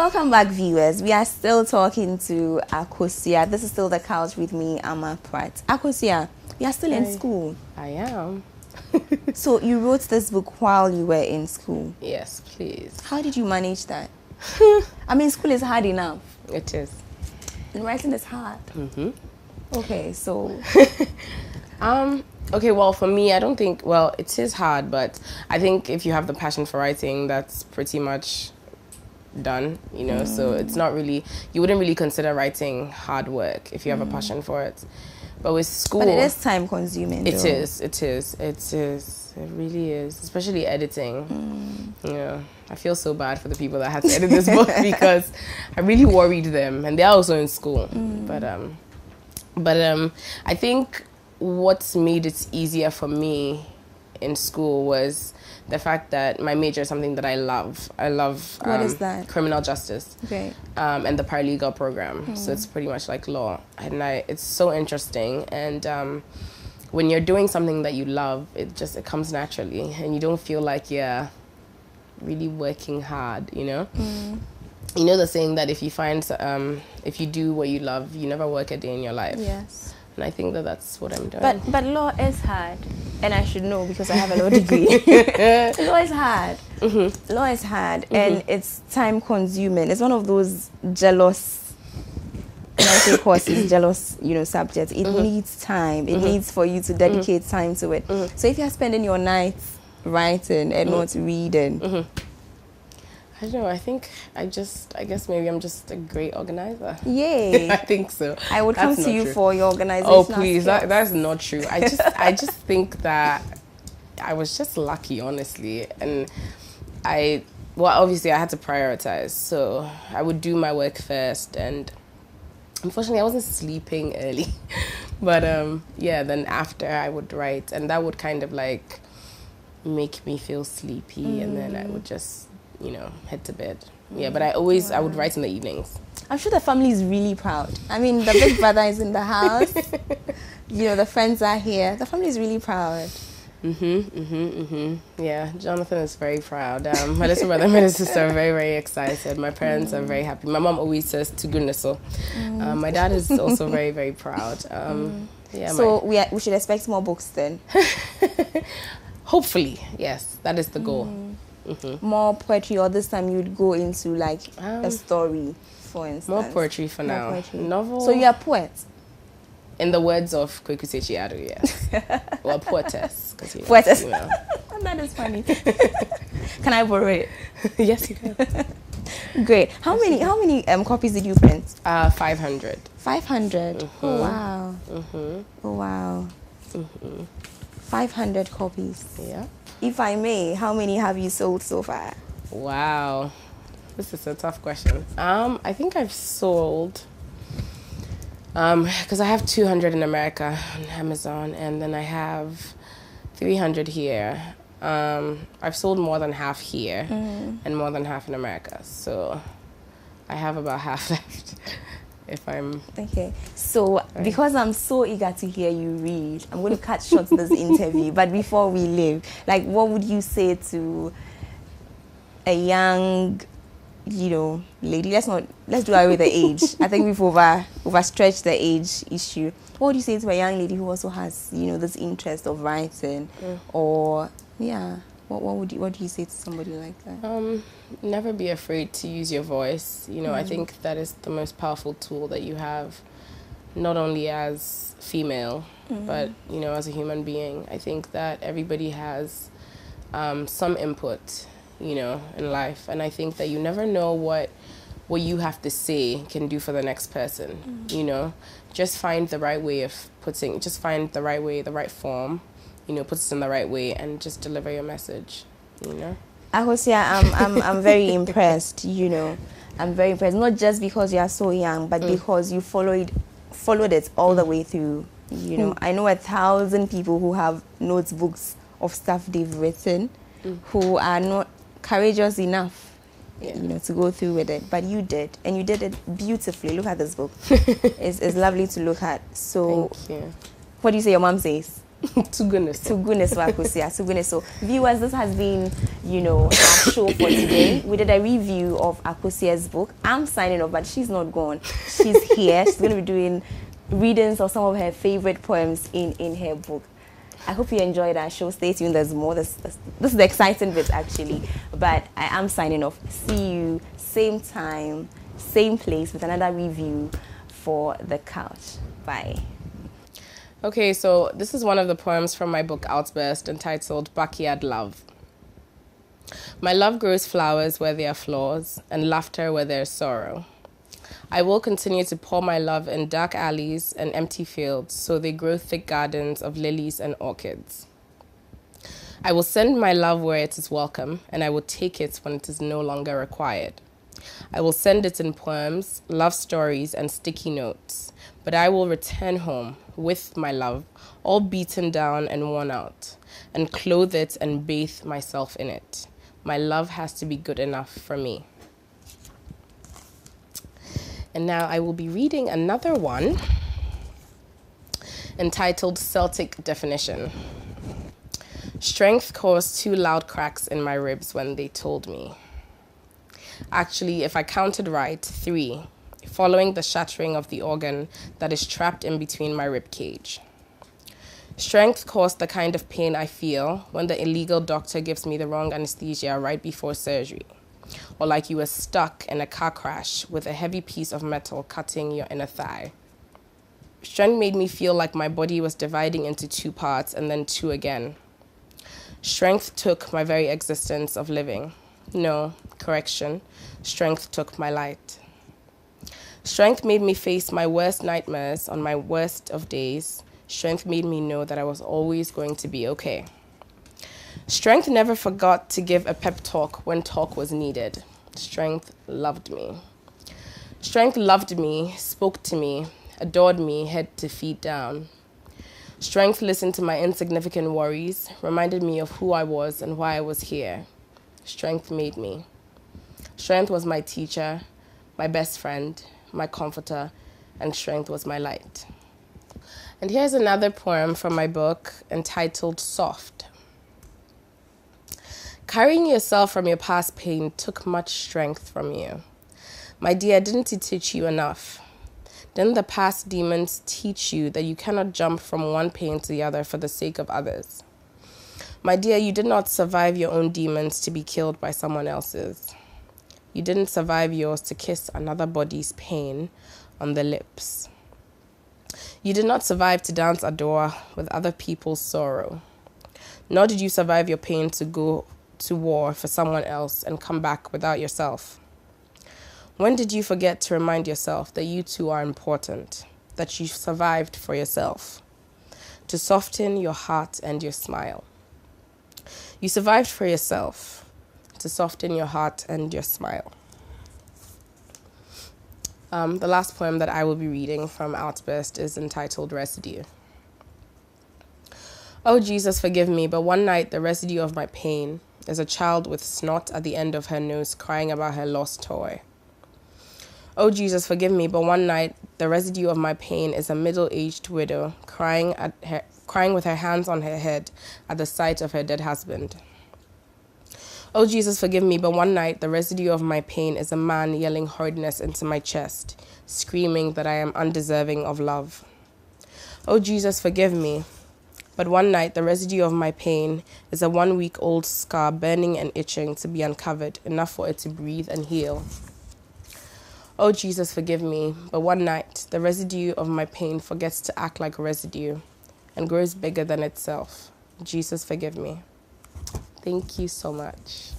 welcome back, viewers. We are still talking to Akosua. This is still The Couch with me, Ama Pratt. Akosua, you are still in school. I am. So you wrote this book while you were in school? Yes, please. How did you manage that? I mean, school is hard enough. It is. And writing is hard. Okay, so... Okay, well, for me, I don't think... Well, it is hard, but I think if you have the passion for writing, that's pretty much done, you know? So it's not really... You wouldn't really consider writing hard work if you have a passion for it. But with school... But it is time-consuming, It is. It really is. Especially editing. Yeah. I feel so bad for the people that had to edit this book because I really worried them. And they're also in school. But I think what's made it easier for me in school was the fact that my major is something that I love. I love what is that? Criminal justice. Okay. And the paralegal program. So it's pretty much like law. And it's so interesting. And when you're doing something that you love, it comes naturally. And you don't feel like you're really working hard, you know? You know the saying that if you do what you love, you never work a day in your life. Yes. And I think that that's what I'm doing. But law is hard. And I should know because I have a law degree. Law is hard. Law is hard. And it's time consuming. It's one of those jealous, when I say courses, jealous, subjects. It needs time. It needs for you to dedicate time to it. So if you're spending your nights writing and not reading, I don't know, I guess maybe I'm just a great organizer. Yay. I think so. I would come to you for your organization. Oh, please, that's not true. I just think that I was just lucky, honestly. And obviously I had to prioritize. So I would do my work first. And unfortunately, I wasn't sleeping early. But then after I would write. And that would kind of like make me feel sleepy. And then I would just... head to bed. Yeah, but I would write in the evenings. I'm sure the family is really proud. I mean, the big brother is in the house. The friends are here. The family is really proud. Yeah, Jonathan is very proud. My little brother and my sister are very, very excited. My parents are very happy. My mom always says, to goodness so. My dad is also very, very proud. Yeah. So we should expect more books then? Hopefully, yes. That is the goal. More poetry, or this time you'd go into like a story, for instance. More poetry for now. Poetry. Novel. So you're a poet? In the words of Akosua Atuah, yes. Or poetess. Poetess. That is funny. Can I borrow it? Yes, you can. Great. How many copies did you print? 500. 500. Oh wow. Oh wow. 500 copies. Yeah. If I may, how many have you sold so far? Wow. This is a tough question. I think I've sold, because I have 200 in America on Amazon, and then I have 300 here. I've sold more than half here and more than half in America. So I have about half left. If I'm... Okay, so because I'm so eager to hear you read, I'm going to cut short this interview. But before we leave, like, what would you say to a young, lady? Let's do away with the age. I think we've overstretched the age issue. What would you say to a young lady who also has, this interest of writing, or What do you say to somebody like that? Never be afraid to use your voice. I think that is the most powerful tool that you have, not only as female, but, as a human being. I think that everybody has some input, in life. And I think that you never know what you have to say can do for the next person, Just find the right way of find the right way, the right form, put it in the right way and just deliver your message, Akosua, I'm very impressed, I'm very impressed, not just because you are so young, but because you followed it all the way through, I know 1,000 people who have notebooks of stuff they've written who are not courageous enough, to go through with it, but you did, and you did it beautifully. Look at this book. It's lovely to look at. So, thank you. What do you say your mom says? To goodness. To goodness, Akosua. To goodness. So, viewers, this has been, our show for today. We did a review of Akosua's book. I'm signing off, but she's not gone. She's here. She's going to be doing readings of some of her favorite poems in her book. I hope you enjoyed our show. Stay tuned. There's more. This is the exciting bit, actually. But I am signing off. See you same time, same place with another review for The Couch. Bye. Okay, so this is one of the poems from my book Outburst, entitled Backyard Love. My love grows flowers where there are flaws, and laughter where there is sorrow. I will continue to pour my love in dark alleys and empty fields, so they grow thick gardens of lilies and orchids. I will send my love where it is welcome, and I will take it when it is no longer required. I will send it in poems, love stories, and sticky notes, but I will return home with my love, all beaten down and worn out, and clothe it and bathe myself in it. My love has to be good enough for me. And now I will be reading another one entitled Celtic Definition. Strength caused 2 loud cracks in my ribs when they told me. Actually, if I counted right, 3, following the shattering of the organ that is trapped in between my rib cage. Strength caused the kind of pain I feel when the illegal doctor gives me the wrong anesthesia right before surgery, or like you were stuck in a car crash with a heavy piece of metal cutting your inner thigh. Strength made me feel like my body was dividing into 2 parts and then 2 again. Strength took my very existence of living. No, correction, strength took my light. Strength made me face my worst nightmares on my worst of days. Strength made me know that I was always going to be okay. Strength never forgot to give a pep talk when talk was needed. Strength loved me. Strength loved me, spoke to me, adored me head to feet down. Strength listened to my insignificant worries, reminded me of who I was and why I was here. Strength made me. Strength was my teacher, my best friend, my comforter, and strength was my light. And here's another poem from my book entitled Soft. Carrying yourself from your past pain took much strength from you. My dear, didn't it teach you enough? Didn't the past demons teach you that you cannot jump from one pain to the other for the sake of others? My dear, you did not survive your own demons to be killed by someone else's. You didn't survive yours to kiss another body's pain on the lips. You did not survive to dance Atuah with other people's sorrow. Nor did you survive your pain to go to war for someone else and come back without yourself. When did you forget to remind yourself that you too are important, that you survived for yourself, to soften your heart and your smile? You survived for yourself, to soften your heart and your smile. The last poem that I will be reading from Outburst is entitled Residue. Oh, Jesus, forgive me, but one night the residue of my pain is a child with snot at the end of her nose crying about her lost toy. Oh, Jesus, forgive me, but one night the residue of my pain is a middle-aged widow crying with her hands on her head at the sight of her dead husband. Oh, Jesus, forgive me, but one night the residue of my pain is a man yelling horridness into my chest, screaming that I am undeserving of love. Oh, Jesus, forgive me, but one night the residue of my pain is a 1-week-old scar burning and itching to be uncovered, enough for it to breathe and heal. Oh, Jesus, forgive me, but one night the residue of my pain forgets to act like residue and grows bigger than itself. Jesus, forgive me. Thank you so much.